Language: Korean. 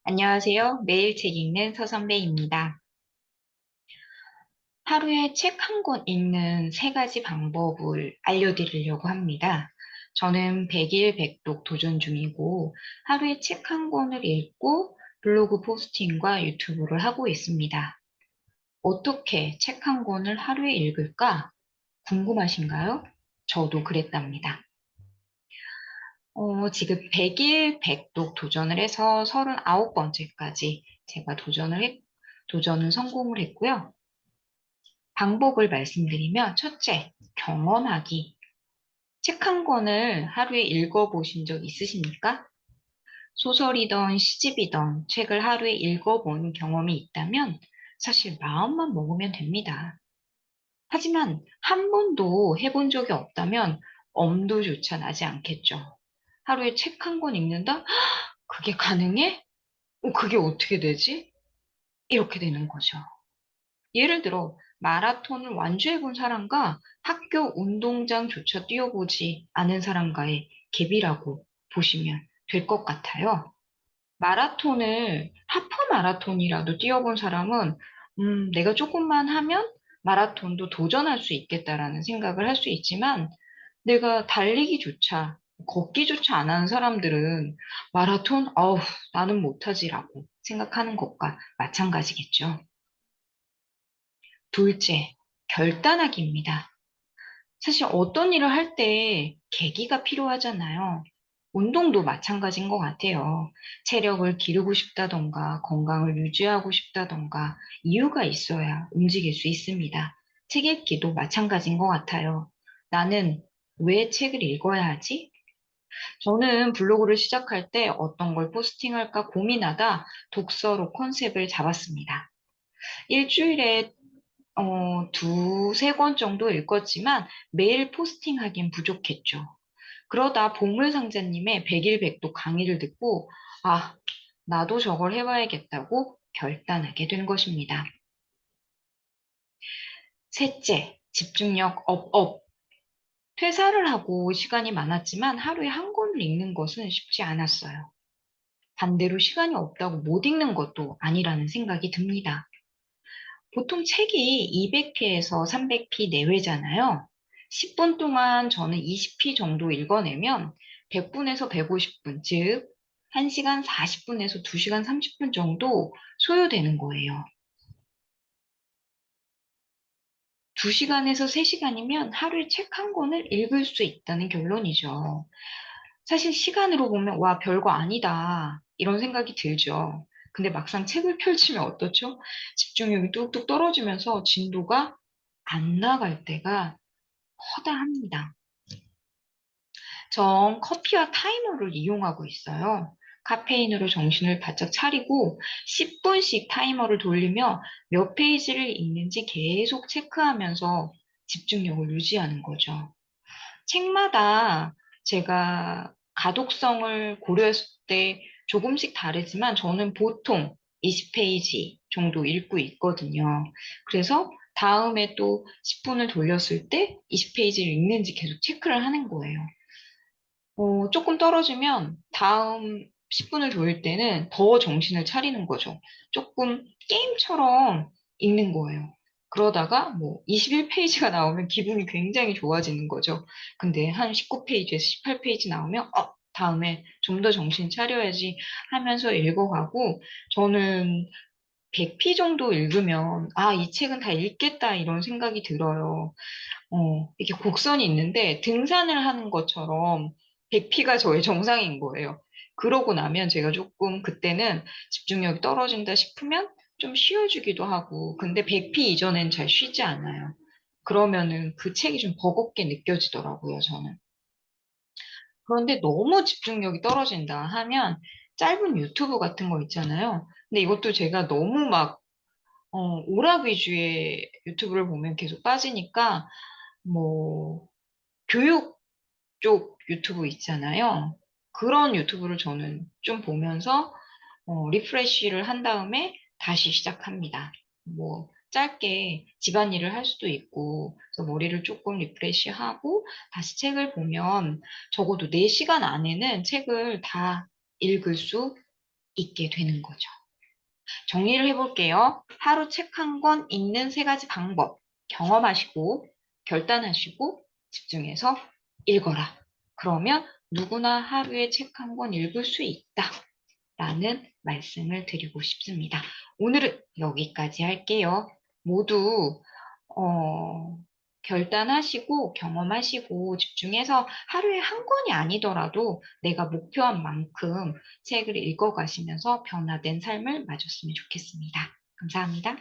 안녕하세요. 매일 책 읽는 서선배입니다. 하루에 책 한 권 읽는 세 가지 방법을 알려드리려고 합니다. 저는 100일 100독 도전 중이고 하루에 책 한 권을 읽고 블로그 포스팅과 유튜브를 하고 있습니다. 어떻게 책 한 권을 하루에 읽을까? 궁금하신가요? 저도 그랬답니다. 지금 100일 100독 도전을 해서 39번째까지 제가 도전은 성공을 했고요. 방법을 말씀드리면, 첫째, 경험하기. 책 한 권을 하루에 읽어보신 적 있으십니까? 소설이든 시집이든 책을 하루에 읽어본 경험이 있다면 사실 마음만 먹으면 됩니다. 하지만 한 번도 해본 적이 없다면 엄두조차 나지 않겠죠. 하루에 책 한 권 읽는다? 그게 가능해? 그게 어떻게 되지? 이렇게 되는 거죠. 예를 들어, 마라톤을 완주해 본 사람과 학교 운동장조차 뛰어보지 않은 사람과의 갭이라고 보시면 될 것 같아요. 하프 마라톤이라도 뛰어본 사람은, 내가 조금만 하면 마라톤도 도전할 수 있겠다라는 생각을 할 수 있지만, 내가 달리기조차, 걷기조차 안 하는 사람들은 마라톤, 나는 못하지라고 생각하는 것과 마찬가지겠죠. 둘째, 결단하기입니다. 사실 어떤 일을 할 때 계기가 필요하잖아요. 운동도 마찬가지인 것 같아요. 체력을 기르고 싶다던가, 건강을 유지하고 싶다던가, 이유가 있어야 움직일 수 있습니다. 책 읽기도 마찬가지인 것 같아요. 나는 왜 책을 읽어야 하지? 저는 블로그를 시작할 때 어떤 걸 포스팅할까 고민하다 독서로 컨셉을 잡았습니다. 일주일에 두세 권 정도 읽었지만 매일 포스팅하긴 부족했죠. 그러다 보물상자님의 100일 100도 강의를 듣고 아, 나도 저걸 해봐야겠다고 결단하게 된 것입니다. 셋째, 집중력 업업. 퇴사를 하고 시간이 많았지만 하루에 한 권을 읽는 것은 쉽지 않았어요. 반대로 시간이 없다고 못 읽는 것도 아니라는 생각이 듭니다. 보통 책이 200피에서 300피 내외잖아요. 10분 동안 저는 20피 정도 읽어내면 100분에서 150분, 즉 1시간 40분에서 2시간 30분 정도 소요되는 거예요. 2시간에서 3시간이면 하루에 책 한 권을 읽을 수 있다는 결론이죠. 사실 시간으로 보면 와, 별거 아니다. 이런 생각이 들죠. 근데 막상 책을 펼치면 어떻죠? 집중력이 뚝뚝 떨어지면서 진도가 안 나갈 때가 허다합니다. 전 커피와 타이머를 이용하고 있어요. 카페인으로 정신을 바짝 차리고 10분씩 타이머를 돌리며 몇 페이지를 읽는지 계속 체크하면서 집중력을 유지하는 거죠. 책마다 제가 가독성을 고려했을 때 조금씩 다르지만 저는 보통 20페이지 정도 읽고 있거든요. 그래서 다음에 또 10분을 돌렸을 때 20페이지를 읽는지 계속 체크를 하는 거예요. 조금 떨어지면 다음 10분을 돌릴 때는 더 정신을 차리는 거죠. 조금 게임처럼 읽는 거예요. 그러다가 뭐 21페이지가 나오면 기분이 굉장히 좋아지는 거죠. 근데 한 19페이지에서 18페이지 나오면 다음에 좀 더 정신 차려야지 하면서 읽어가고 저는 100피 정도 읽으면 이 책은 다 읽겠다 이런 생각이 들어요. 이게 곡선이 있는데 등산을 하는 것처럼 100피가 저의 정상인 거예요. 그러고 나면 제가 조금 그때는 집중력이 떨어진다 싶으면 좀 쉬어주기도 하고, 근데 100피 이전엔 잘 쉬지 않아요. 그러면은 그 책이 좀 버겁게 느껴지더라고요, 저는. 그런데 너무 집중력이 떨어진다 하면 짧은 유튜브 같은 거 있잖아요. 근데 이것도 제가 너무 막, 오락 위주의 유튜브를 보면 계속 빠지니까, 뭐, 교육 쪽 유튜브 있잖아요. 그런 유튜브를 저는 좀 보면서 리프레쉬를 한 다음에 다시 시작합니다. 뭐 짧게 집안일을 할 수도 있고 그래서 머리를 조금 리프레쉬하고 다시 책을 보면 적어도 4시간 안에는 책을 다 읽을 수 있게 되는 거죠. 정리를 해볼게요. 하루 책 한 권 읽는 세 가지 방법. 경험하시고, 결단하시고, 집중해서 읽어라. 그러면 누구나 하루에 책 한 권 읽을 수 있다. 라는 말씀을 드리고 싶습니다. 오늘은 여기까지 할게요. 모두 결단하시고 경험하시고 집중해서 하루에 한 권이 아니더라도 내가 목표한 만큼 책을 읽어가시면서 변화된 삶을 맞았으면 좋겠습니다. 감사합니다.